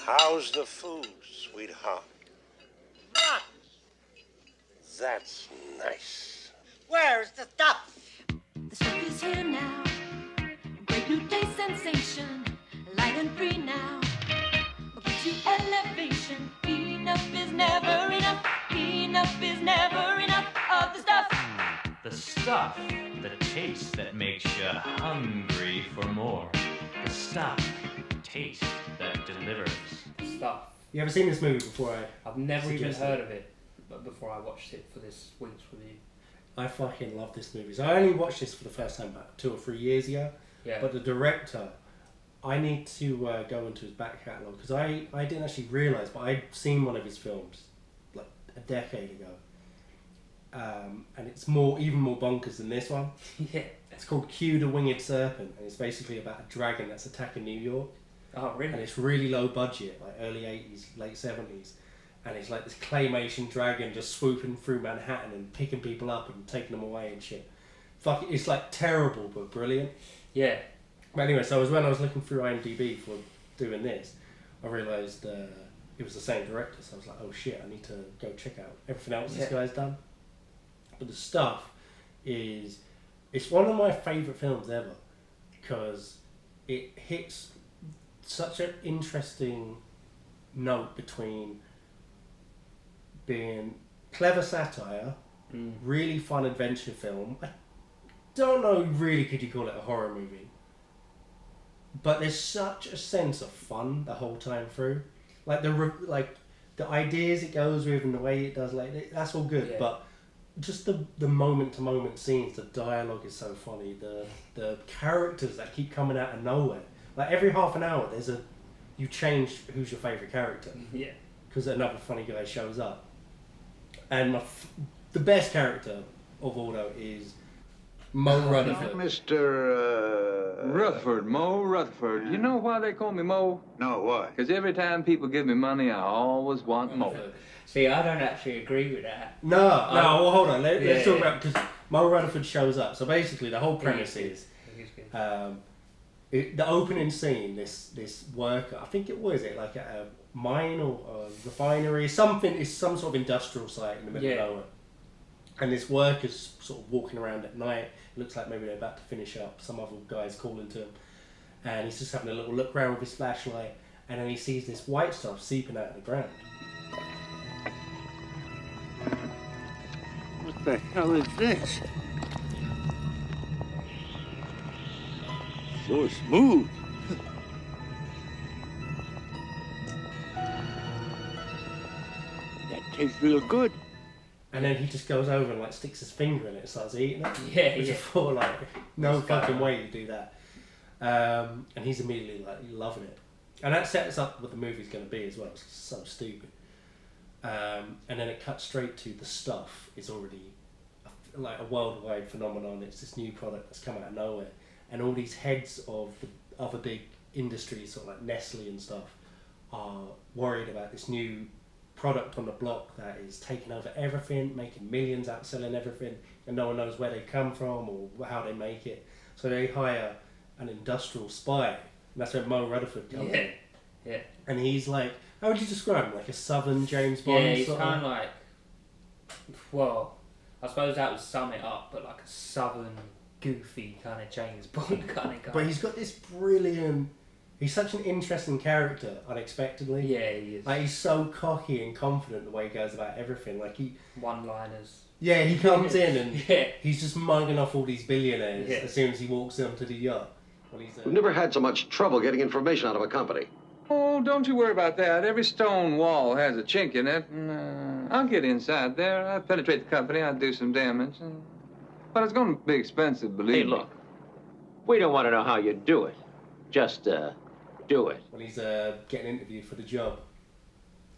How's the food, sweetheart? Rotten. That's nice. Where's the stuff? The stuff is here now. Great new day sensation. Light and free now. Gives you elevation. Enough is never enough. Enough is never enough of the stuff. The stuff, the taste that makes you hungry for more. The stuff, taste that delivers. Stuff. You ever seen this movie before? I've never even suggested heard of it, but before I watched it for this week's review. I fucking love this movie. So I only watched this for the first time about 2 or 3 years ago. Yeah. But the director, I need to go into his back catalogue because I didn't actually realise, but I'd seen one of his films like a decade ago. And it's even more bonkers than this one. Yeah. It's called Q the Winged Serpent, and it's basically about a dragon that's attacking New York. Oh, really? And it's really low budget, like early 80s, late 70s. And it's like this claymation dragon just swooping through Manhattan and picking people up and taking them away and shit. Fuck, it's like terrible but brilliant. Yeah. But anyway, so when I was looking through IMDb for doing this, I realised it was the same director. So I was like, oh shit, I need to go check out everything else this guy's done. But the stuff is, it's one of my favourite films ever because it hits such an interesting note between being clever satire, really fun adventure film. I don't know really could you call it a horror movie, but there's such a sense of fun the whole time through. Like the ideas it goes with and the way it does, like that's all good. Yeah. But just the moment to moment scenes, the dialogue is so funny. The characters that keep coming out of nowhere. Like every half an hour, you change who's your favourite character. Yeah. Because another funny guy shows up. And the best character of all though is Mo Rutherford. Mr. Rutherford, Mo Rutherford. You know why they call me Mo? No, why? Because every time people give me money, I always want more. See, I don't actually agree with that. No, well, hold on. Let's talk about, because Mo Rutherford shows up. So basically, the whole premise is the opening scene. This worker, I think it was like at a mine or a refinery, something. It's some sort of industrial site in the middle of nowhere. And this worker's sort of walking around at night. It looks like maybe they're about to finish up. Some other guy's calling to him, and he's just having a little look around with his flashlight. And then he sees this white stuff seeping out of the ground. What the hell is this? So smooth. That tastes real good. And then he just goes over and like sticks his finger in it and starts eating it. Yeah, Which I thought like, no fucking way you do that. And he's immediately like loving it. And that sets up what the movie's going to be as well. It's so stupid. And then it cuts straight to the stuff. It's already like a worldwide phenomenon. It's this new product that's come out of nowhere. And all these heads of the other big industries, sort of like Nestle and stuff, are worried about this new product on the block that is taking over everything, making millions out selling everything, and no one knows where they come from or how they make it. So they hire an industrial spy, and that's where Mo Rutherford comes in. Yeah. And he's like, how would you describe him? Like a southern James Bond? Yeah, he's sort kind of like, well, I suppose that would sum it up, but like a southern, goofy kind of James Bond kind of guy. But he's got this brilliant. He's such an interesting character, unexpectedly. Yeah, he is. Like he's so cocky and confident the way he goes about everything. Like one-liners. Yeah, he comes in and Yeah. he's just mugging off all these billionaires as soon as he walks onto the yacht. We've never had so much trouble getting information out of a company. Oh, don't you worry about that. Every stone wall has a chink in it. And, I'll get inside there. I'll penetrate the company. I'll do some damage. But it's going to be expensive, believe me. Hey, look. We don't want to know how you do it. Just, do it. When he's getting interviewed for the job.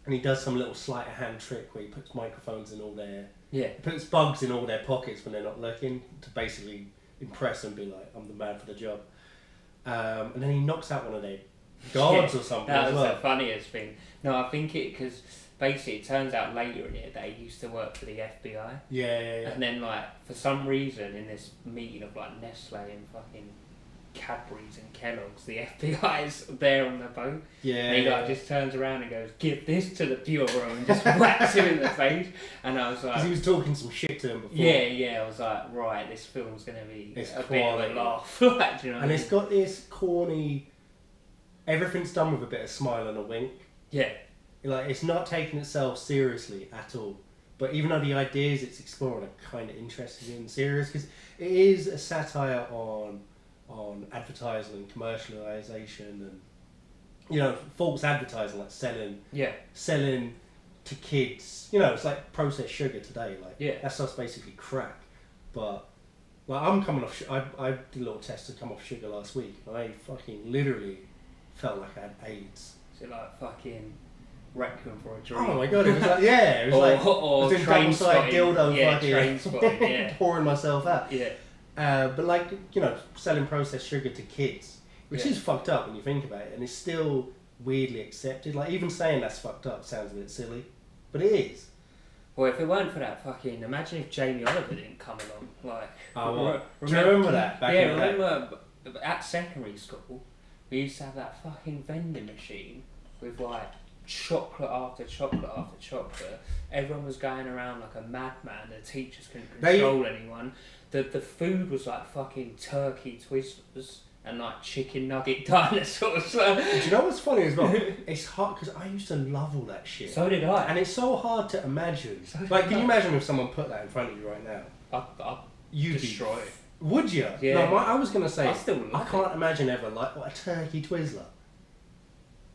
And he does some little sleight of hand trick where he puts microphones in all their... Yeah. He puts bugs in all their pockets when they're not looking to basically impress and be like, I'm the man for the job. And then he knocks out one of their guards or something That as was well. the funniest thing. No, I think because basically it turns out later in it that he used to work for the FBI. Yeah. And then like for some reason in this meeting of like Nestle and fucking Cadbury's and Kellogg's, the FBI's there on the boat. Yeah. And he like just turns around and goes, "Give this to the bureau," and just whacks him in the face. And I was like, because he was talking some shit to him before. yeah. I was like, right, this film's gonna be It's a quality. bit of a laugh. Like, do you know what And I it's mean? got this corny. Everything's done with a bit of smile and a wink. Yeah. Like, it's not taking itself seriously at all. But even though the ideas it's exploring are kind of interesting and serious, because it is a satire on advertising and commercialization and, you know, false advertising, like selling to kids. You know, it's like processed sugar today. Like, that stuff's basically crack. But like, I'm coming off. I did a little test to come off sugar last week. And I fucking literally felt like I had AIDS. So like fucking Requiem for a Dream. Oh my god, it was like, yeah, it was like, I was doing Train double-sided Spotting. dildo Yeah, fucking Train Spotting, yeah. pouring myself out. Yeah. But like, you know, selling processed sugar to kids, which Yeah. is fucked up when you think about it, and it's still weirdly accepted. Like, even saying that's fucked up sounds a bit silly, but it is. Well, if it weren't for that fucking, imagine if Jamie Oliver didn't come along. Like, Oh, well, do you remember that? Back in the day? remember at secondary school, we used to have that fucking vending machine with like chocolate after chocolate after chocolate. Everyone was going around like a madman. The teachers couldn't control anyone. The food was like fucking turkey Twizzlers and like chicken nugget dinosaurs. Do you know what's funny as well? It's hard because I used to love all that shit. So did I. And it's so hard to imagine. So did Like, can I. you imagine if someone put that in front of you right now? You'd destroy it. Would you? Yeah. No, I was going to say, I still love I can't imagine ever like what a turkey Twizzler.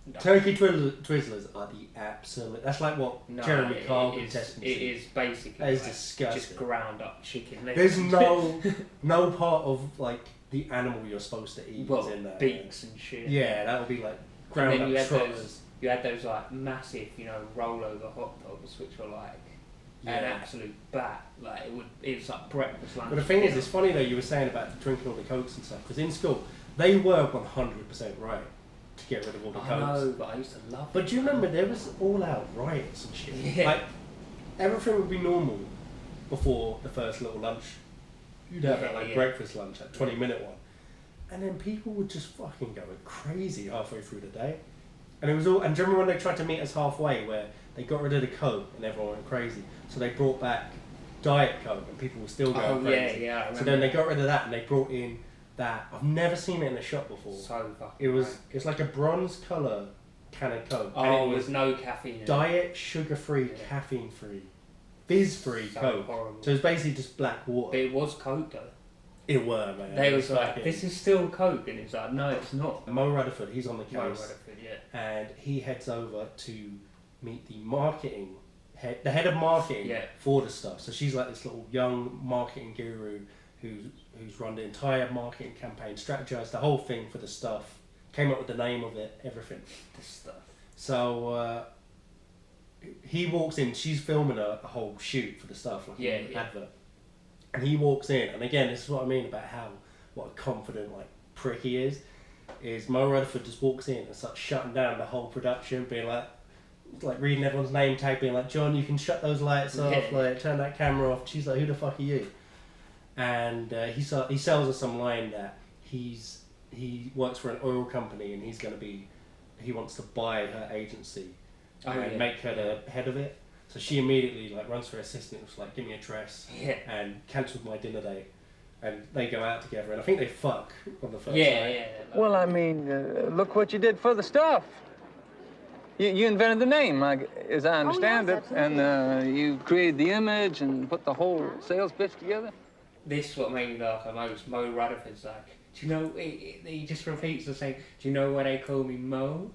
No. Turkey Twizzlers are the absolute. That's like what Jeremy Kyle contestants. It is basically That is like disgusting. just ground up chicken. There's no part of like the animal you're supposed to eat is in there. beaks and shit. Yeah, that would be like And ground then up trotters. you had those like massive, you know, rollover hot dogs, which were like an absolute bat. Like it was like breakfast, lunch. But the thing is, it's funny though. You were saying about drinking all the cokes and stuff, because in school they were 100% right to get rid of all the cokes. I know, but I used to love. But do you remember there was all out riots and shit? Yeah. Like everything would be normal before the first little lunch. You'd have that like breakfast lunch, that 20-minute one, and then people would just fucking go crazy halfway through the day. And it was all. And do you remember when they tried to meet us halfway, where they got rid of the Coke and everyone went crazy? So they brought back Diet Coke, and people were still going crazy. Yeah. I remember So then they got rid of that, and they brought in that. I've never seen it in a shop before. So fucking. It was. It's like a bronze colour can of Coke. Oh, and it was no caffeine. In it. diet, sugar-free, caffeine-free, fizz-free So Coke. horrible. So it's basically just black water. But it was Coke though. It were, man. They It was like, fucking- this is still Coke, and it's like, no, it's not. Mo Rutherford, he's on the Mo case, Rutherford, yeah. and he heads over to meet the marketing the head of marketing for the stuff. So she's like this little young marketing guru who's run the entire marketing campaign, strategized the whole thing for the stuff, came up with the name of it, everything. The stuff. So he walks in. She's filming a whole shoot for the stuff, like an advert. And he walks in, and again, this is what I mean about what a confident like prick he is. Is Mo Rutherford just walks in and starts shutting down the whole production, being like reading everyone's name tag, being like, "John, you can shut those lights off, like turn that camera off." She's like, "Who the fuck are you?" And he sells her some line that he works for an oil company and he wants to buy her agency and make her the head of it. So she immediately runs for her assistant, was like, "Give me a dress," and cancelled my dinner date. And they go out together, and I think they fuck on the first night. Well, I mean, look what you did for the stuff. You invented the name, as I understand it, and you created the image and put the whole sales pitch together. This is what made me laugh the most. Mo Rutherford's like, do you know, he just repeats the same, do you know why they call me Mo?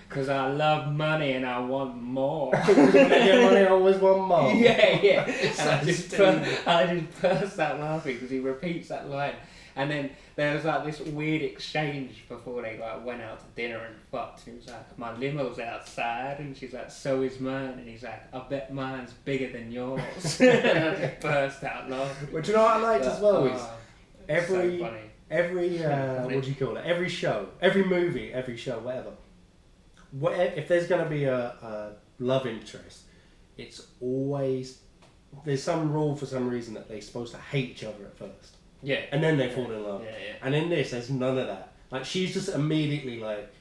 Because I love money and I want more. Yeah, money, I always want more. Yeah. And I just burst out laughing because he repeats that line. And then there was this weird exchange before they went out to dinner and fucked. He was like, "My limo's outside," and she's like, "So is mine." And he's like, "I bet mine's bigger than yours." And I just burst out laughing. But you know what I liked as well is every so funny. what do you call it? Every show, every movie, every show, whatever. If there's going to be a love interest, it's always there's some rule for some reason that they're supposed to hate each other at first. Yeah. And then they fall in love. Yeah, yeah. And in this, there's none of that. Like, she's just immediately like,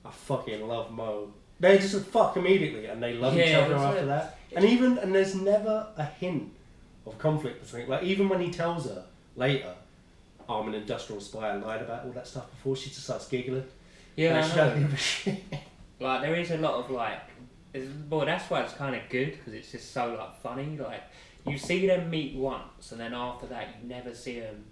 I fucking love Mo. They just fuck immediately, and they love each other after that. And there's never a hint of conflict between, like, even when he tells her later, I'm an industrial spy, I lied about all that stuff before, she just starts giggling. Yeah, like, she doesn't give a shit. Like, there is a lot of, like, well, that's why it's kind of good, because it's just so, like, funny. Like, you see them meet once, and then after that, you never see them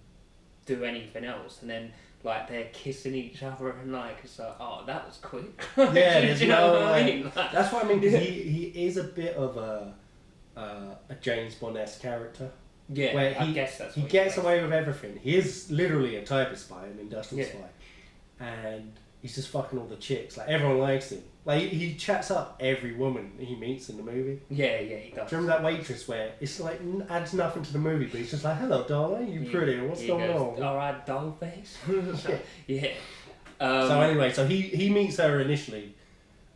do anything else. And then, like, they're kissing each other, and, like, it's like, oh, that was quick. Yeah, there's you know no, what I like, mean? Like, that's what I mean, because he is a bit of a James Bond-esque character. Yeah, where I guess that's he what gets away with everything. He is literally a type of spy, an industrial Yeah. spy. And he's just fucking all the chicks. Like, everyone likes him. Like, he chats up every woman he meets in the movie. Yeah, he does. Do you remember that waitress where it's like adds nothing to the movie, but he's just like, hello, darling, you pretty, what's going on? Alright, doll face. Yeah. So anyway, so he meets her initially,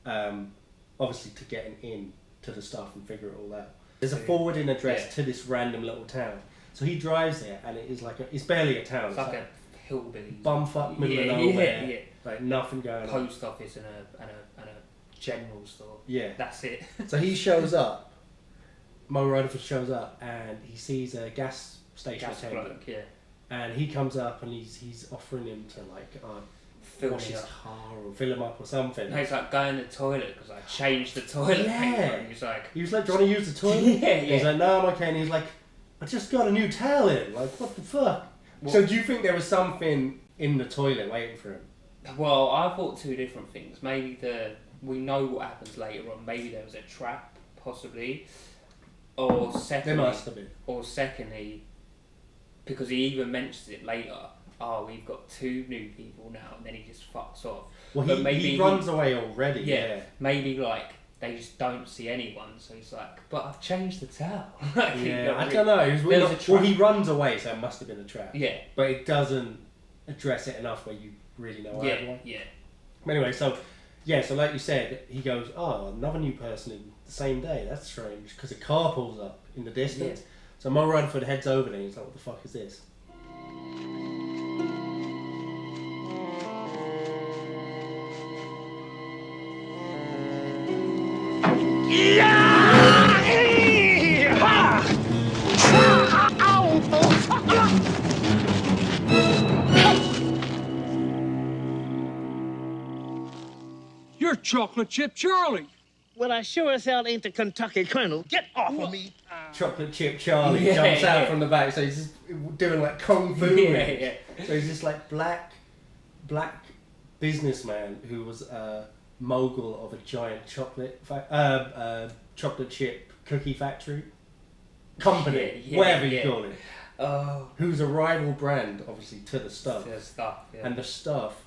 obviously to get in to the stuff and figure it all out. There's a forwarding address to this random little town. So he drives there, and it is like it's barely a town. It's like a hillbilly. Bumfuck middle of nowhere. Yeah. Like nothing going on. Post office and a general store. Yeah. That's it. So he shows up. Mo Rutherford shows up, and he sees a gas station attendant. Plug, yeah. And he comes up, and he's offering him to like wash his car or fill him up or something. No, he's like, go in the toilet because I changed the toilet paper. And he's like, do you want to use the toilet? Yeah. He's like, no, I'm okay. And he's like, I just got a new towel in. Like, what the fuck? What? So do you think there was something in the toilet waiting for him? Well, I thought two different things. Maybe we know what happens later on. Maybe there was a trap, possibly. Or secondly, There must have been. Or secondly, because he even mentions it later. Oh, we've got two new people now, and then he just fucks off. Well, but maybe he runs away already. Yeah. Maybe like they just don't see anyone, so he's like, "But I've changed the towel." Yeah, I don't know. Well, he runs away, so it must have been a trap. Yeah, but it doesn't address it enough where you really know either one. Yeah. But anyway, so like you said, he goes, "Oh, another new person in the same day. That's strange," because a car pulls up in the distance. Yeah. So Mo Rutherford heads over there. And he's like, "What the fuck is this?" You're Chocolate Chip Charlie. Well, I sure as hell ain't the Kentucky Colonel. Get off of me. Chocolate Chip Charlie jumps out from the back, so he's just doing like kung fu moves. So he's this like black businessman who was a mogul of a giant chocolate chip cookie factory company, whatever you call it. Oh. Who's a rival brand, obviously, to the Stuff. Yeah. And the Stuff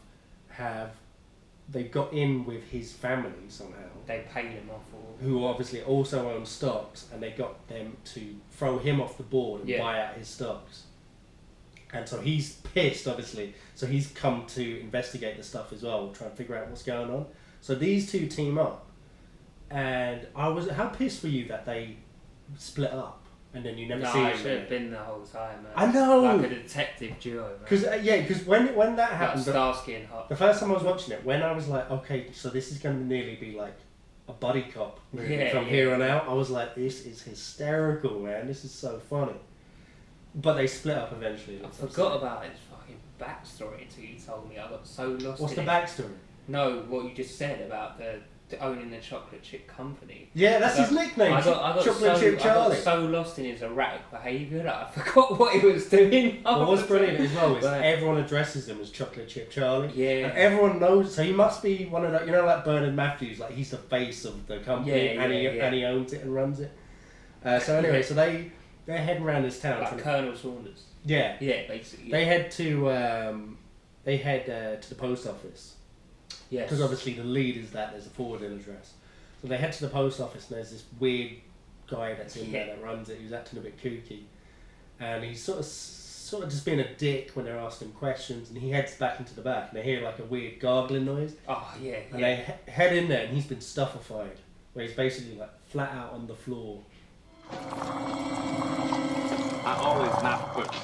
they've got in with his family somehow. They paid him off. Who obviously also own stocks, and they got them to throw him off the board and buy out his stocks. And so he's pissed, obviously. So he's come to investigate the Stuff as well, try and figure out what's going on. So these two team up. And how pissed were you that they split up? And then you never see him. I should have been the whole time, man. I know! Like a detective duo, man. Because when that happened... Like Starsky and Hutch. The first time I was watching it, when I was like, okay, so this is going to nearly be like a buddy cop movie from here on out, I was like, this is hysterical, man. This is so funny. But they split up eventually. I forgot about his fucking backstory until you told me. I got so lost What's in the backstory? No, what you just said about the owning the chocolate chip company. Yeah, that's his nickname. I got Chocolate Chip Charlie. I got so lost in his erratic behaviour that I forgot what he was doing. Well, what's brilliant as well is everyone addresses him as Chocolate Chip Charlie. Yeah. And everyone knows, so he must be one of the, like Bernard Matthews, like he's the face of the company and he owns it and runs it. So anyway, so they're heading around this town. Like Colonel Saunders. Yeah. Yeah, basically. They head to the post office. Yes. Because obviously the lead is that there's a forwarding address. So they head to the post office and there's this weird guy that's in there that runs it, who's acting a bit kooky. And he's sort of just being a dick when they're asking questions, and he heads back into the back and they hear like a weird gargling noise. Oh, yeah. And they head in there and he's been stuffified, where he's basically like flat out on the floor. I always knock first.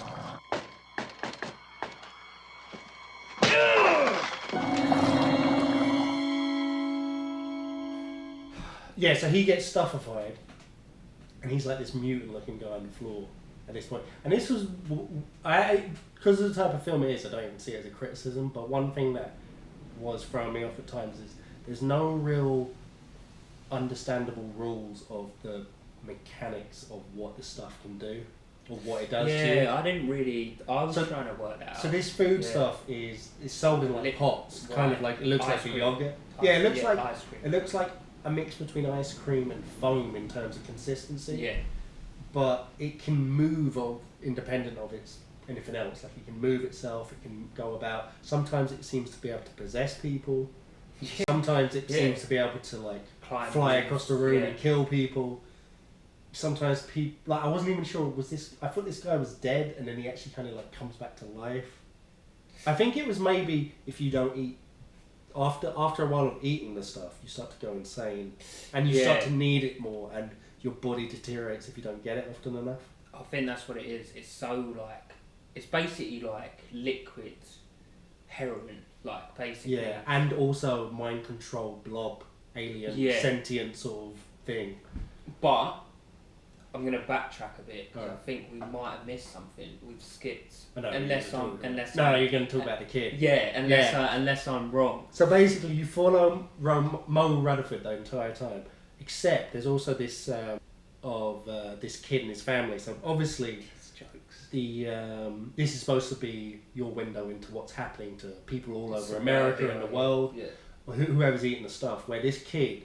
Yeah, so he gets stuffified, and he's like this mutant-looking guy on the floor at this point. And this was, because of the type of film it is, I don't even see it as a criticism, but one thing that was throwing me off at times is there's no real understandable rules of the mechanics of what the stuff can do, or what it does to you. Yeah, I was trying to work that out. So this food stuff is sold in like pots, kind of like, it looks like a yogurt. Yeah, it looks like ice cream. It looks like a mix between ice cream and foam in terms of consistency. Yeah. But it can move independent of anything else. Like it can move itself, it can go about. Sometimes it seems to be able to possess people. Sometimes it seems to be able to like fly across the room and kill people. Sometimes people, like I wasn't even sure, I thought this guy was dead and then he actually kind of like comes back to life. I think it was maybe if you don't eat, after a while of eating the stuff, you start to go insane and you start to need it more and your body deteriorates if you don't get it often enough. I think that's what it is. It's so like, it's basically like liquid heroin, like basically. Yeah, and also mind control, blob, alien, sentient sort of thing. But I'm going to backtrack a bit because I think we might have missed something. We've skipped. Unless you're going to talk about the kid. Yeah, unless I'm wrong. So basically, you follow Mo Rutherford the entire time, except there's also this this kid and his family. So obviously, this is supposed to be your window into what's happening to people all over America and the world, or whoever's eating the stuff. Where this kid,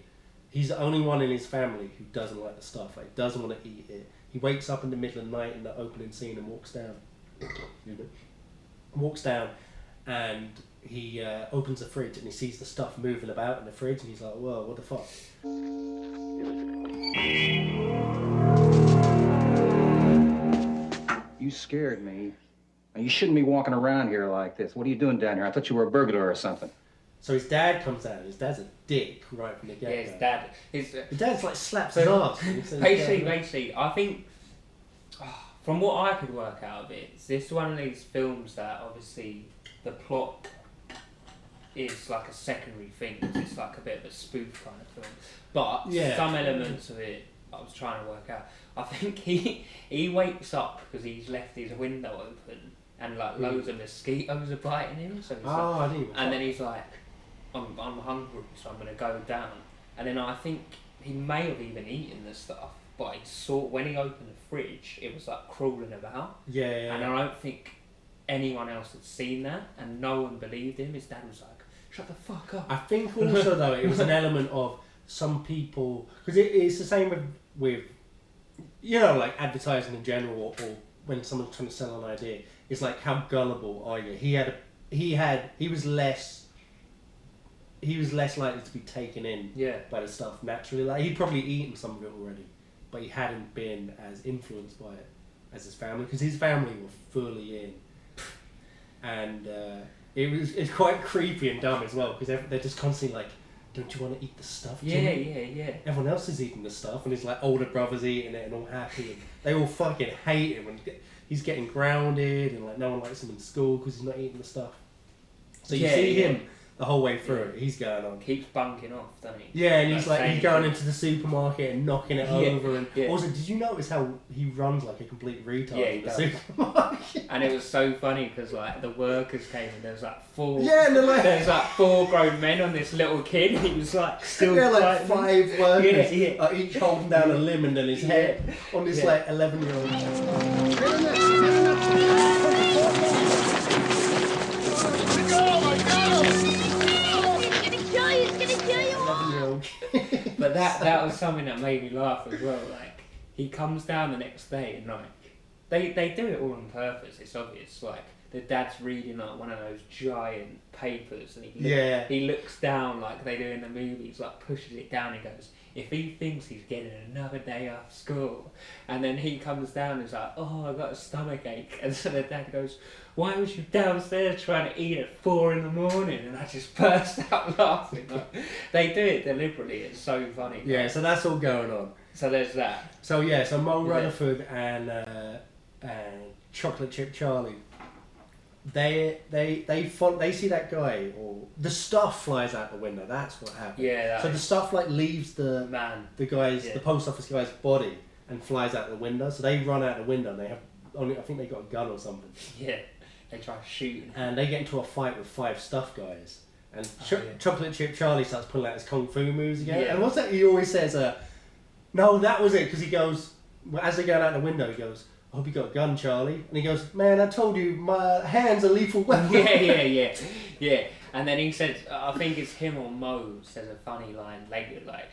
he's the only one in his family who doesn't like the stuff, like doesn't want to eat it. He wakes up in the middle of the night in the opening scene and walks down. And he opens the fridge and he sees the stuff moving about in the fridge and he's like, whoa, what the fuck? You scared me. You shouldn't be walking around here like this. What are you doing down here? I thought you were a burglar or something. So his dad comes out. His dad's a dick right from the get-go. Yeah, his dad. His dad's like slaps his ass. Basically, I think from what I could work out of it, it's one of these films that obviously the plot is like a secondary thing. It's like a bit of a spoof kind of film. But some elements of it, I was trying to work out. I think he wakes up because he's left his window open and like loads of mosquitoes are biting him. So he's then he's like, I'm hungry, so I'm gonna go down. And then I think he may have even eaten the stuff, but he saw when he opened the fridge, it was like crawling about. Yeah. And I don't think anyone else had seen that, and no one believed him. His dad was like, "Shut the fuck up." I think also though it was an element of some people, because it's the same with like advertising in general, or when someone's trying to sell an idea. It's like, how gullible are you? He was less likely to be taken in by the stuff naturally. Like he'd probably eaten some of it already, but he hadn't been as influenced by it as his family, because his family were fully in, and it's quite creepy and dumb as well, because they're just constantly like, don't you want to eat the stuff, Jimmy? Yeah. Everyone else is eating the stuff, and his like older brother's eating it and all happy, and they all fucking hate him, and he's getting grounded, and like no one likes him in school because he's not eating the stuff. So you see him the whole way through it. He's going on. Keeps bunking off, doesn't he? Yeah, and he's going into the supermarket and knocking it over. And also, did you notice how he runs like a complete retard in the supermarket? And it was so funny because like the workers came and there was like four. Yeah, and there's like 4 grown men on this little kid. And he was like still. There are like 5 workers, each holding down a limb and then his head on this like 11-year-old. But that was something that made me laugh as well. Like he comes down the next day and like they do it all on purpose. It's obvious. Like the dad's reading like one of those giant papers and he looks down like they do in the movies. Like pushes it down and goes, if he thinks he's getting another day off school, and then he comes down and is like, oh, I got a stomach ache, and so the dad goes, why was you downstairs trying to eat at 4 in the morning? And I just burst out laughing. Like, they do it deliberately. It's so funny. Yeah, so that's all going on. So there's that. So Mo Rutherford and Chocolate Chip Charlie they see that guy, or the stuff flies out the window. That's what happened. Yeah. So the stuff like leaves the guy's the post office guy's body and flies out the window. So they run out the window and they have only, I think they got a gun or something. Yeah. They try to shoot. And they get into a fight with 5 stuff guys. And Chocolate Chip Charlie starts pulling out his kung fu moves again. Yeah. And what's that? He always says, "No, that was it." Because he goes, as they're going out the window, he goes, "I hope you got a gun, Charlie." And he goes, "Man, I told you, my hands are lethal weapons." Yeah. And then he says, I think it's him or Mo says a funny line later, like,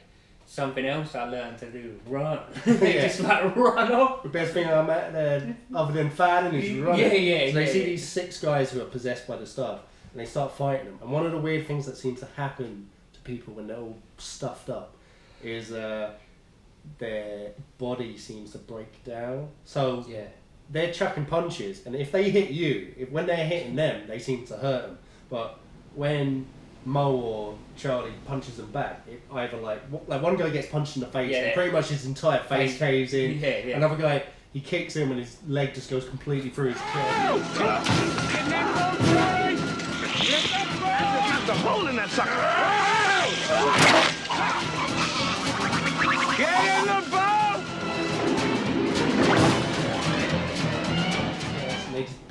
"Something else I learned to do, run." They just like run off. The best thing I'm at there, other than fighting, is running. So they see these 6 guys who are possessed by the stuff, and they start fighting them. And one of the weird things that seems to happen to people when they're all stuffed up is their body seems to break down. So they're chucking punches, and if they hit you, when they're hitting them, they seem to hurt them. But when Mo or Charlie punches them back, it either like one guy gets punched in the face, and pretty much his entire face caves in. Another guy, he kicks him, and his leg just goes completely through his chest. There's a hole in that sucker. Get in the boat!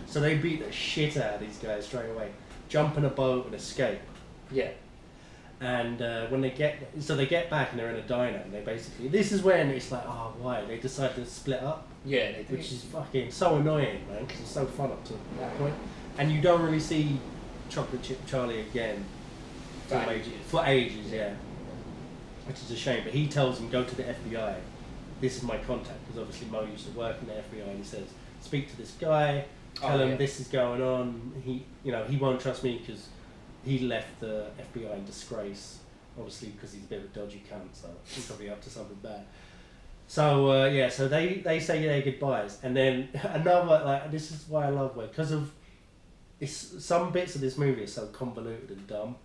So they beat the shit out of these guys straight away. Jump in a boat and escape. Yeah. And when they get back and they're in a diner, and they basically, this is when it's like, oh, why? They decide to split up. Yeah, they do. Which is fucking so annoying, man, because it's so fun up to that point. And you don't really see Chocolate Chip Charlie again for ages, yeah. Which is a shame. But he tells him, go to the FBI. This is my contact, because obviously Mo used to work in the FBI, and he says, speak to this guy, tell him this is going on. He won't trust me because he left the FBI in disgrace, obviously because he's a bit of a dodgy cunt, so he's probably up to something bad. So so they say their goodbyes, and then another, like, this is why I love it, because of some bits of this movie are so convoluted and dumb,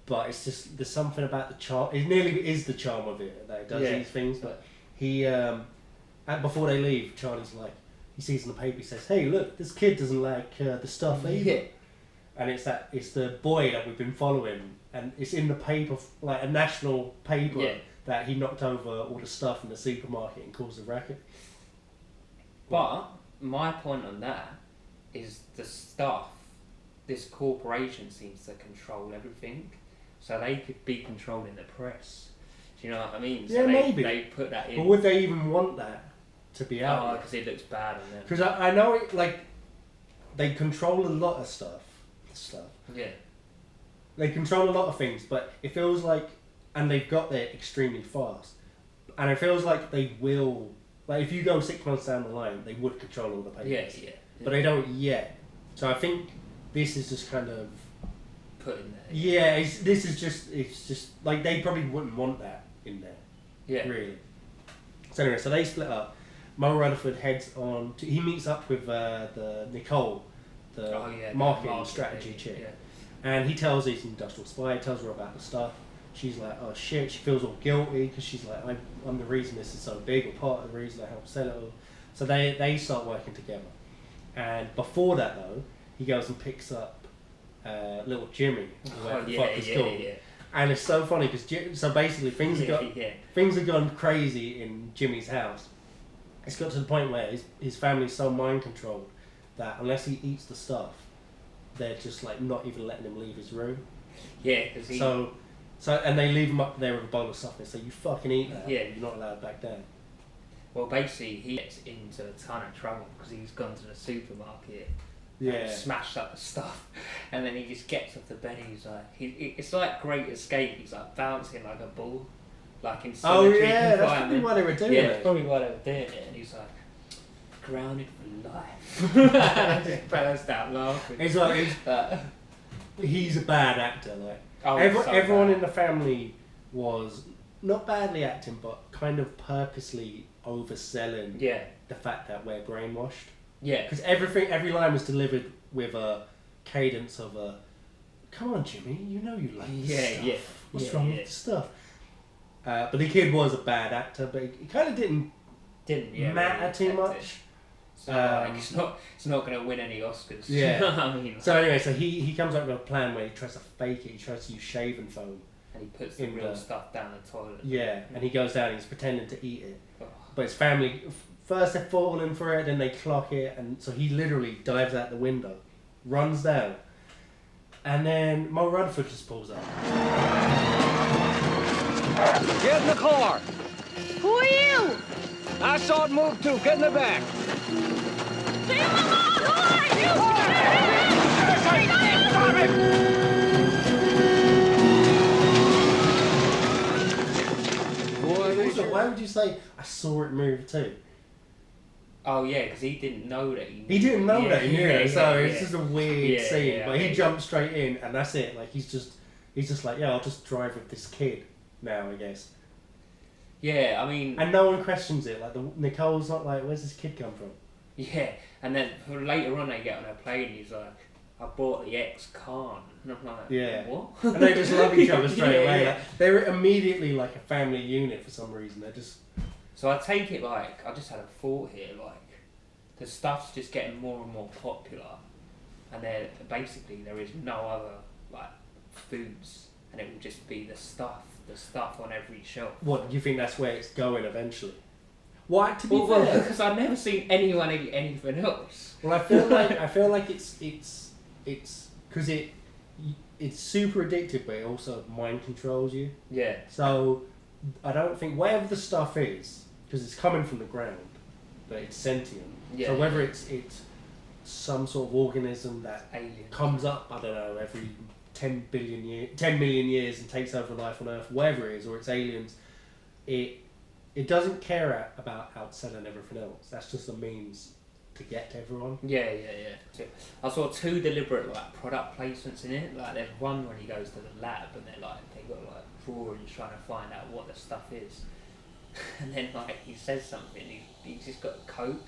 but it's just, there's something about the charm. It nearly is the charm of it that it does these things. But he before they leave, Charlie's like, he sees in the paper, he says, "Hey, look, this kid doesn't like the stuff either." And it's the boy that we've been following, and it's in the paper, like a national paper, that he knocked over all the stuff in the supermarket and caused a racket. But my point on that is the stuff. This corporation seems to control everything, so they could be controlling the press. Do you know what I mean? So maybe they put that in. But would they even want that to be out? Oh, because it looks bad on them. Because I know it, like, they control a lot of stuff. Yeah. They control a lot of things, but it feels like, and they've got there extremely fast, and it feels like they will, like, if you go 6 months down the line, they would control all the papers. Yeah. But they don't yet. So I think this is just kind of put in there. Yeah, it's just like, they probably wouldn't want that in there. Yeah. Really. So anyway, so they split up. Mo Rutherford heads on to, he meets up with the Nicole, the marketing strategy chick. Yeah. And he tells her he's an industrial spy, tells her about the stuff. She's like, oh shit, she feels all guilty because she's like, I'm the reason this is so big, or part of the reason I helped sell it all. So they start working together. And before that though, he goes and picks up little Jimmy, whatever the fuck he's called. And it's so funny because so basically things have gone crazy in Jimmy's house. It's got to the point where his family's so mind controlled that unless he eats the stuff, they're just like not even letting him leave his room. Yeah, because he... So and they leave him up there with a bowl of stuff and say, "You fucking eat that. Yeah. You're not allowed back down." Well, basically, he gets into a ton of trouble because he's gone to the supermarket. Yeah. And smashed up the stuff, and then he just gets off the bed. And he's like, it's like Great Escape. He's like bouncing like a ball, like in solitary confinement. That's probably why they were doing it. Yeah, that's probably why they were doing it. And he's like, grounded for life. I just burst out laughing. It's like he's a bad actor. Like so everyone bad. in the family was not badly acting, but kind of purposely overselling the fact that we're brainwashed. Yeah. Because every line was delivered with a cadence of a, "Come on, Jimmy, you know you like this stuff. Yeah. What's wrong with the stuff?" But the kid was a bad actor, but he kind of didn't matter too much. So like, it's not going to win any Oscars. Yeah. I mean, So anyway, so he comes up with a plan where he tries to fake it. He tries to use shaving foam. And he puts the real stuff down the toilet. Yeah, and he goes down and he's pretending to eat it. Oh. But his family, first they're falling for it, then they clock it, and so he literally dives out the window, runs down, and then Mo Rutherford just pulls up. Get in the car. Who are you? I saw it move too. Get in the back. Leave him alone! Who are Also, why would you say I saw it move too? Oh yeah, because he didn't know that He didn't know that he knew it, so it's just a weird Yeah, scene. yeah, but he yeah. jumps straight in, and that's it. Like he's just like, yeah, I'll just drive with this kid now, I guess. Yeah, I mean... And no one questions it. Like Nicole's not like, where's this kid come from? Yeah, and then later on they get on a plane and he's like, I bought the ex-con. And I'm like, Yeah. what? And they just love each other straight away. Yeah. Like, they're immediately like a family unit for some reason. They're just... So I take it like, I just had a thought here, like, the stuff's just getting more and more popular, and there is no other like foods, and it will just be the stuff on every shelf. What, do you think that's where it's going eventually? Why, to be Well, fair... because I've never seen anyone eat anything else. Well, I feel like it's because it's super addictive, but it also mind controls you. Yeah. So I don't think whatever the stuff is, because it's coming from the ground, but it's sentient. Yeah. So whether it's some sort of organism that Alien. comes up, I don't know, every 10 million years and takes over life on Earth, whatever it is, or it's aliens, it doesn't care about outselling everything else. That's just a means to get to everyone. Yeah. I saw 2 deliberate like product placements in it. Like there's one when he goes to the lab and they've got like drawings trying to find out what the stuff is, and then like he says something. He's just got Coke.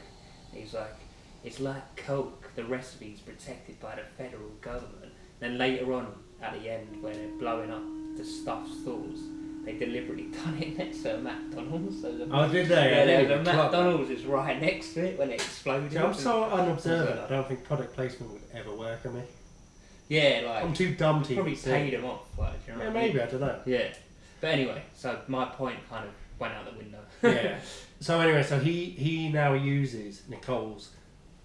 He's like, it's like Coke. The recipe's protected by the federal government. Then later on, at the end, when they're blowing up the stuffed stores, they deliberately done it next to a McDonald's. So Did they? The McDonald's is right next to it when it exploded. See, I'm so unobservant. I don't think product placement would ever work on me. Yeah, like I'm too dumb to probably even see. paid them off. Like, do you know Yeah, what I mean? maybe, I don't know. Yeah, but anyway, so my point kind of went out the window. Yeah. So anyway, so he now uses Nicole's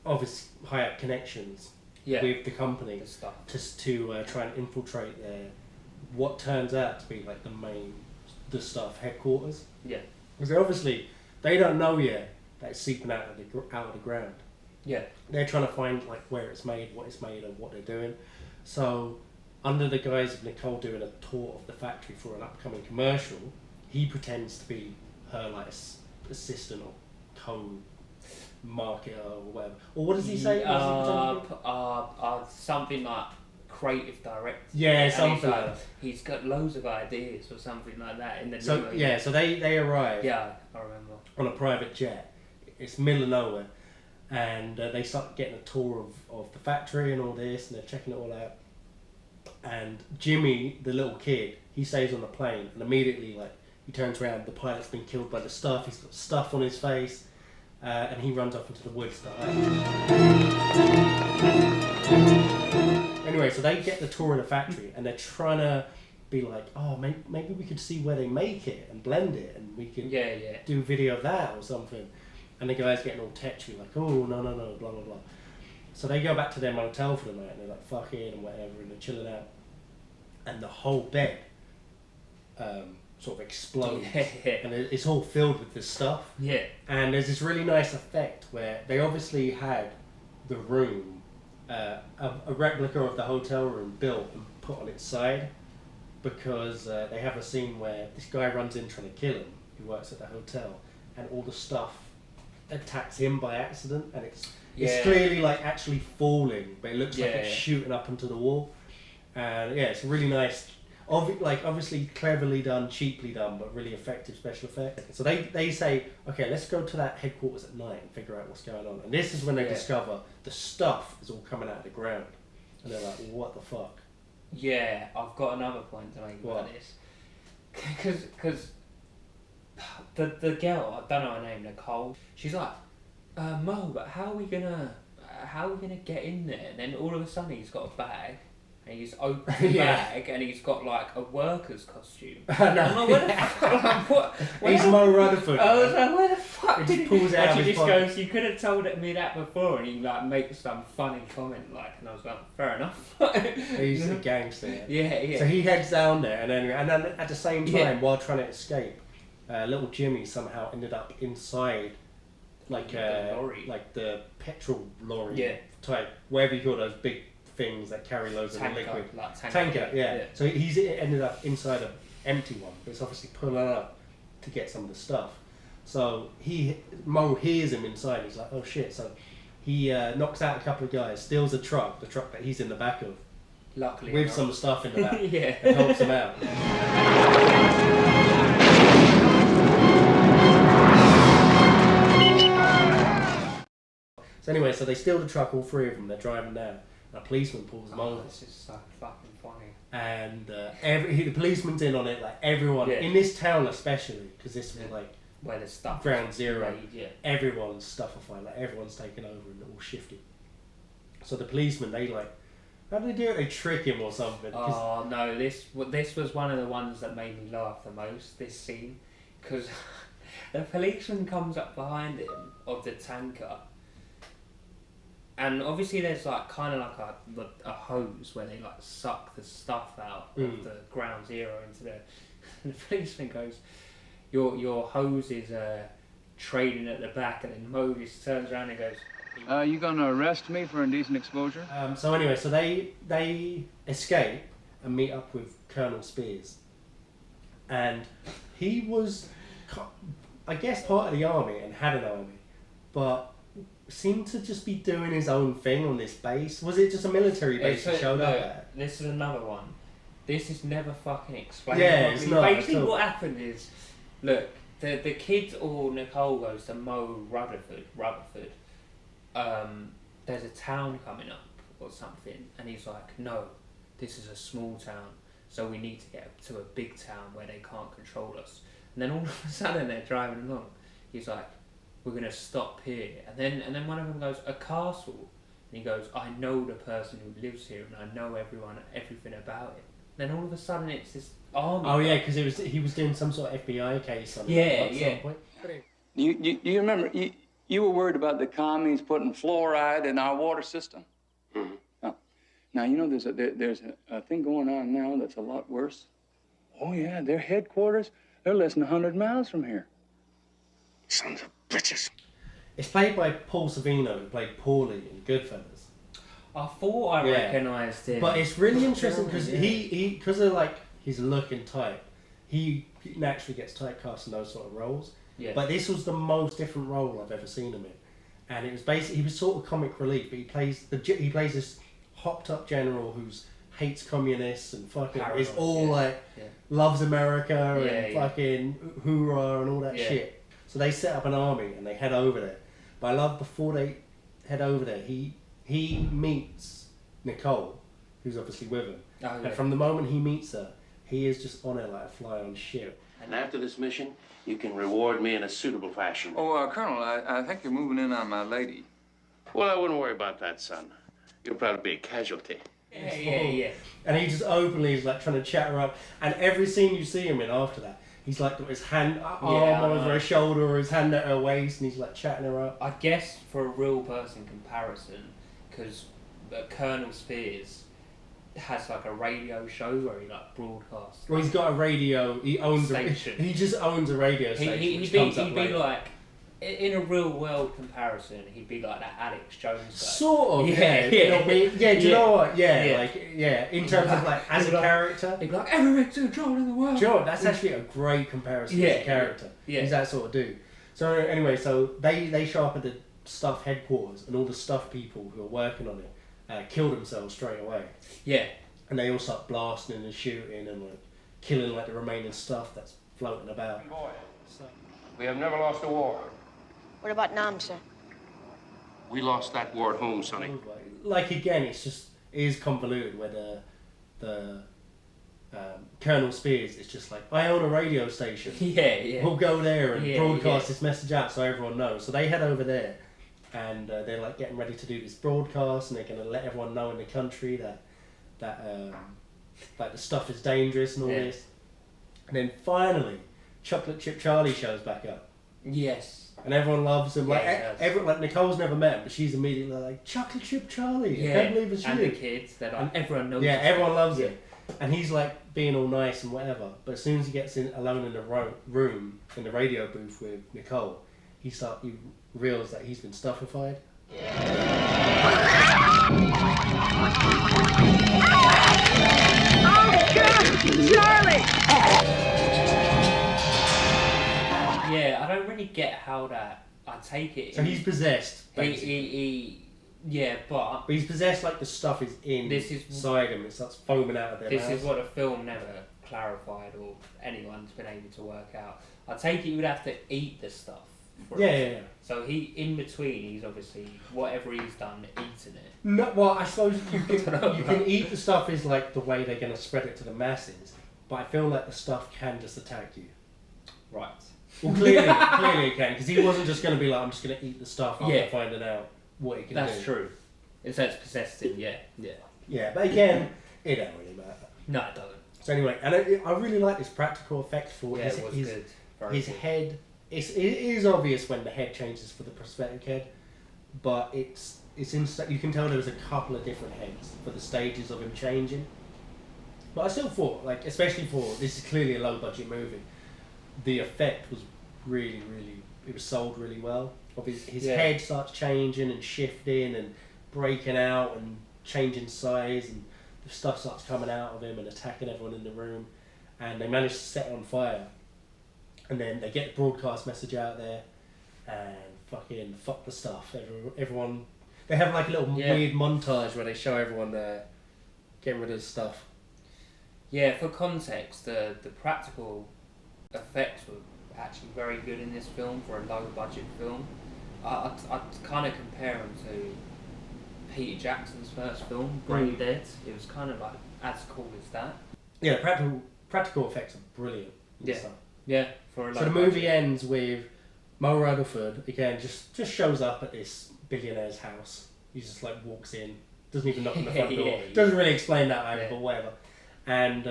obvious high up connections with the company just to try and infiltrate their what turns out to be like the stuff headquarters. Yeah. Because obviously they don't know yet that it's seeping out of the ground. Yeah. They're trying to find like where it's made, what it's made of, what they're doing. So under the guise of Nicole doing a tour of the factory for an upcoming commercial, he pretends to be her like assistant or co-marketer or whatever. Or what does he say? Something like creative director. Yeah, and something like that. He's got loads of ideas or something like that in the So new yeah, so they arrive. Yeah, I remember. On a private jet. It's middle of nowhere, and they start getting a tour of the factory and all this, and they're checking it all out. And Jimmy, the little kid, he stays on the plane, and immediately like he turns around, the pilot's been killed by the stuff. He's got stuff on his face, and he runs off into the woods. Anyway, so they get the tour of the factory, and they're trying to be like, oh, maybe we could see where they make it and blend it, and we can do a video of that or something. And the guy's getting all tetchy, like, oh, no, blah, blah, blah. So they go back to their motel for the night, and they're like, fuck it, and whatever, and they're chilling out. And the whole bed sort of explodes, and it's all filled with this stuff. Yeah. And there's this really nice effect where they obviously had the room, a replica of the hotel room built and put on its side, because they have a scene where this guy runs in trying to kill him, who works at the hotel, and all the stuff attacks him by accident, and it's clearly like actually falling, but it looks like it's shooting up into the wall. And yeah, it's a really nice, obviously cleverly done, cheaply done, but really effective special effect. So they say, okay, let's go to that headquarters at night and figure out what's going on. And this is when they discover the stuff is all coming out of the ground, and they're like, what the fuck? Yeah, I've got another point to make about this. Because the girl, I don't know her name, Nicole, she's like Mo, but how are we gonna get in there? And then all of a sudden he's got a bag, and he's opened the bag, and he's got like a worker's costume. I know. I'm like, where the fuck? Like, what? He's Mo Rutherford. I was like, where the fuck He did just pulls it out and of she his just pocket. goes, you could have told me that before, and he like makes some funny comment, like, and I was like, fair enough. He's a gangster. Yeah. So he heads down there, and then at the same time, while trying to escape, little Jimmy somehow ended up inside, like the lorry. like the petrol lorry Yeah. type, whatever you call those big things that carry loads of liquid. Like Tanker, yeah. So he's ended up inside an empty one, but it's obviously pulling up to get some of the stuff. So Mo hears him inside. He's like, oh shit! So he knocks out a couple of guys, steals the truck that he's in the back of, Luckily with enough. some stuff in the back, Yeah. and helps him out. So anyway, so they steal the truck, all three of them. They're driving down. And a policeman pulls them over. This is so fucking funny. And the policeman's in on it, like everyone in this town especially, because this was like where the stuff ground zero. Made, everyone's stuffified, like everyone's taken over and all shifted. So the policeman, they like, how do they do it? They trick him or something. Oh no, this was one of the ones that made me laugh the most. This scene, because the policeman comes up behind him of the tanker. And obviously there's like kind of like a hose where they like suck the stuff out of the ground zero into there. And the policeman goes, your hose is trading at the back, and then Mo just turns around and goes, You gonna arrest me for indecent exposure? So anyway, so they escape and meet up with Colonel Spears. And he was, I guess, part of the army and had an army, but seemed to just be doing his own thing on this base. Was it just a military base he showed up at? This is another one. This is never fucking explained. Yeah, it's not. Basically what happened is, look, the kid or Nicole goes to Mo Rutherford. There's a town coming up or something, and he's like, no, this is a small town, so we need to get to a big town where they can't control us. And then all of a sudden they're driving along. He's like, we're gonna stop here, and then one of them goes, a castle, and he goes, I know the person who lives here, and I know everything about it. And then all of a sudden it's this army. Oh yeah, because he was doing some sort of FBI case. At some point. You remember you were worried about the commies putting fluoride in our water system. Mm-hmm. Oh. Now you know there's a thing going on now that's a lot worse. Oh yeah, their headquarters, they're less than 100 miles from here. Sons of bitches. It's played by Paul Savino, who played Paulie in Goodfellas. I thought I recognised him. But it's really interesting because because of like his look and type, he naturally gets typecast in those sort of roles. Yeah. But this was the most different role I've ever seen him in, and it was basically he was sort of comic relief, but he plays this hopped up general who's hates communists and fucking is all like loves America and fucking hoorah and all that shit. So they set up an army and they head over there. But I love before they head over there, he meets Nicole, who's obviously with him. Oh, yeah. And from the moment he meets her, he is just on her like a fly on shit. And after this mission, you can reward me in a suitable fashion. Oh, Colonel, I think you're moving in on my lady. Well, I wouldn't worry about that, son. You'll probably be a casualty. Yeah. And he just openly is like trying to chat her up. And every scene you see him in after that, he's like got his arm over her shoulder or his hand at her waist, and he's like chatting her up. I guess for a real person comparison, because Colonel Spears has like a radio show where he like broadcasts. Well, he's got a radio. He owns station. He just owns a radio station. He'd be like, in a real world comparison, he'd be like that Alex Jones guy. Sort of. Yeah. Do you know what? In terms of like as a character, he'd be like every control in the world. Do you know what? That's actually a great comparison as a character. Yeah. He's that sort of dude. So anyway, so they show up at the stuff headquarters, and all the stuff people who are working on it kill themselves straight away. Yeah. And they all start blasting and shooting and like killing like the remaining stuff that's floating about. So. We have never lost a war. What about Nam, sir? We lost that war at home, Sonny. Like again, it is convoluted where the Colonel Spears is just like, I own a radio station. Yeah. We'll go there and broadcast this message out so everyone knows. So they head over there, and they're like getting ready to do this broadcast, and they're going to let everyone know in the country that like the stuff is dangerous and all this. And then finally, Chocolate Chip Charlie shows back up. Yes. And everyone loves him. Like Yeah, Nicole's never met him, but she's immediately like, Chocolate Chip Charlie. I can't believe it's and you. the kids, they're like, everyone knows. Yeah, everyone loves him. And he's like being all nice and whatever. But as soon as he gets alone in the room in the radio booth with Nicole, he realizes that he's been stuffified. Oh, God! Charlie! Yeah, I don't really get how that. I take it. So he's possessed. Yeah, but he's possessed like the stuff is inside him. It starts foaming out of their mouths. This is what the film never clarified or anyone's been able to work out. I take it you would have to eat the stuff. Yeah. So in between, he's obviously whatever he's done, eating it. No, well, I suppose you can eat the stuff is like the way they're going to spread it to the masses. But I feel like the stuff can just attack you. Right. Well, clearly it can, because he wasn't just going to be like, I'm just going to eat the stuff after finding out what he can do. That's true. So it's possessed him, yeah. Yeah, but again, it don't really matter. No, it doesn't. So anyway, and I really like this practical effect for it was good. His head. It is obvious when the head changes for the prosthetic head, but it's you can tell there was a couple of different heads for the stages of him changing. But I still thought, like, especially for this is clearly a low budget movie, the effect was really, it was sold really well. Of his head starts changing and shifting and breaking out and changing size, and the stuff starts coming out of him and attacking everyone in the room, and they manage to set it on fire, and then they get the broadcast message out there and fucking fuck the stuff. Everyone they have like a little weird montage where they show everyone getting rid of the stuff. Yeah, for context, the practical effects were actually very good in this film for a low budget film. I'd kind of compare them to Peter Jackson's first film, Brain Dead. It was kind of like as cool as that. Yeah, practical effects are brilliant. Yeah, for a low so the movie ends with Mo Rutherford again just shows up at this billionaire's house. He just like walks in, doesn't even knock on the front door. Doesn't really explain that either, but whatever. And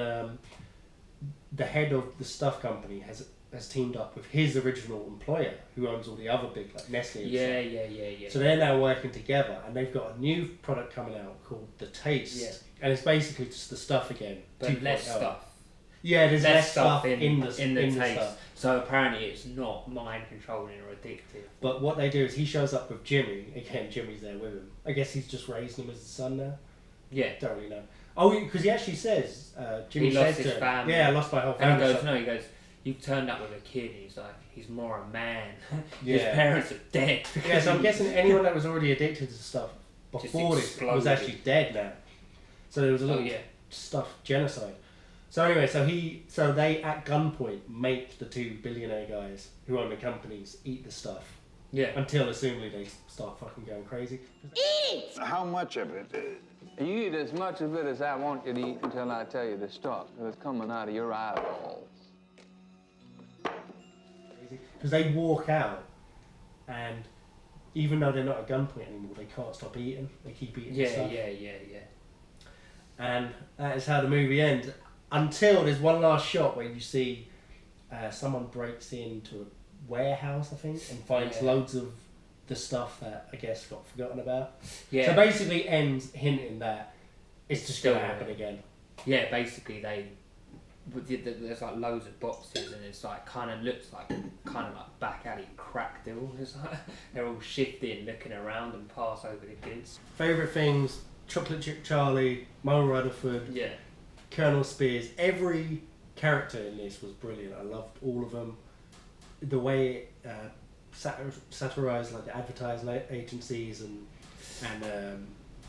the head of the stuff company has teamed up with his original employer, who owns all the other big, like Nestle. Yeah. So they're now working together, and they've got a new product coming out called The Taste, and it's basically just the stuff again, but less stuff. Yeah, there's less stuff in the taste. stuff. So apparently, it's not mind controlling or addictive. But what they do is he shows up with Jimmy. Again, Jimmy's there with him. I guess he's just raising him as his son now. Yeah, don't really know. Oh, because he actually says Jimmy he lost his family. Yeah, I lost my whole family. And he goes. You've turned up with a kid. He's like, he's more a man. Yeah. His parents are dead. Yeah, so I'm guessing anyone that was already addicted to stuff before this was actually dead now. So there was a little stuff genocide. So anyway, so they at gunpoint make the two billionaire guys who own the companies eat the stuff. Yeah. Until assumably they start fucking going crazy. Eat! How much of it? You eat as much of it as I want you to eat until I tell you to stop. Because it's coming out of your eyeballs. Because they walk out, and even though they're not at gunpoint anymore, they can't stop eating. They keep eating the stuff. Yeah. And that is how the movie ends. Until there's one last shot where you see someone breaks into a warehouse, I think, and finds loads of the stuff that I guess got forgotten about. Yeah. So basically ends hinting that it's just going to happen again. Yeah, basically there's like loads of boxes, and it's like kind of looks like back alley crack deal. It's like they're all shifting, looking around, and pass over the kids. Favourite things: Chocolate Chip Charlie, Mo Rutherford, Colonel Spears. Every character in this was brilliant. I loved all of them. The way it satirised like the advertising agencies and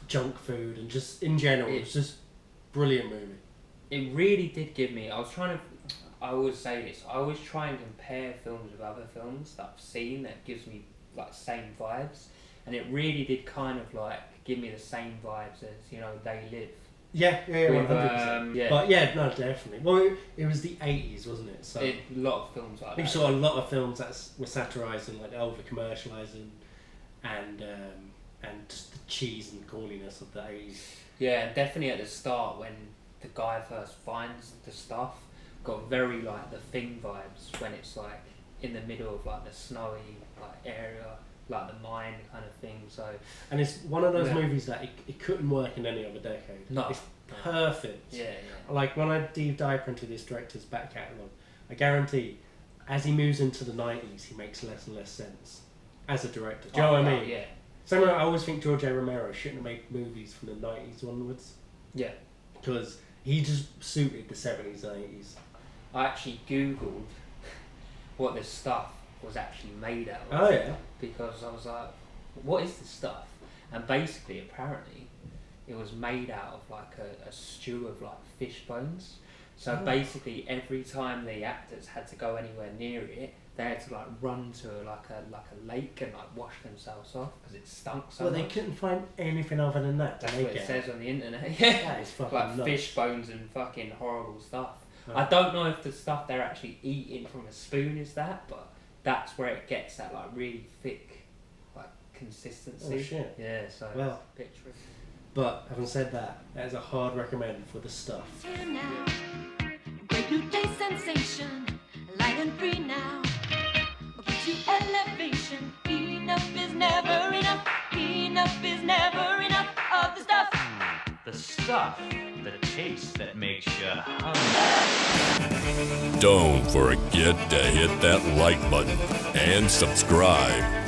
junk food, and just in general, it was just brilliant movie. It really did give me. I always say this. I always try and compare films with other films that I've seen that gives me like same vibes, and it really did kind of like give me the same vibes as They Live. Yeah, 100%. Yeah. But yeah, no, definitely. Well, it was the 80s, wasn't it? So a lot of films like that. You saw a lot of films that were satirising, like over commercialising, and just the cheese and corniness of the 80s. Yeah, definitely at the start when the guy first finds the stuff, got very like the Thing vibes when it's like in the middle of like the snowy like area, like the mine kind of thing. So, and it's one of those movies that it couldn't work in any other decade. No, it's perfect. Yeah. Like when I dive into this director's back catalogue, I guarantee, as he moves into the 90s, he makes less and less sense as a director. Do you know what I mean? Yeah. Same way I always think George A. Romero shouldn't have made movies from the 90s onwards. Yeah. Because he just suited the 70s and 80s. I actually googled what this stuff was actually made out of. Oh yeah. Because I was like, what is this stuff? And basically, apparently, it was made out of like a stew of like fish bones. So basically, every time the actors had to go anywhere near it, they had to like run to like a lake and like wash themselves off because it stunk so much. Well, they couldn't find anything other than that. That's what it says on the internet. That is fucking like nuts. fish bones and fucking horrible stuff. Oh. I don't know if the stuff they're actually eating from a spoon is that, but that's where it gets that like really thick like consistency. Oh shit. Yeah, so well, picture it. But having said that, that is a hard recommend for the stuff. Here now, great new day sensation, light and free now. Gives you elevation. Enough is never enough. Enough is never enough of the stuff. The stuff, the taste that makes you hungry. Don't forget to hit that like button and subscribe.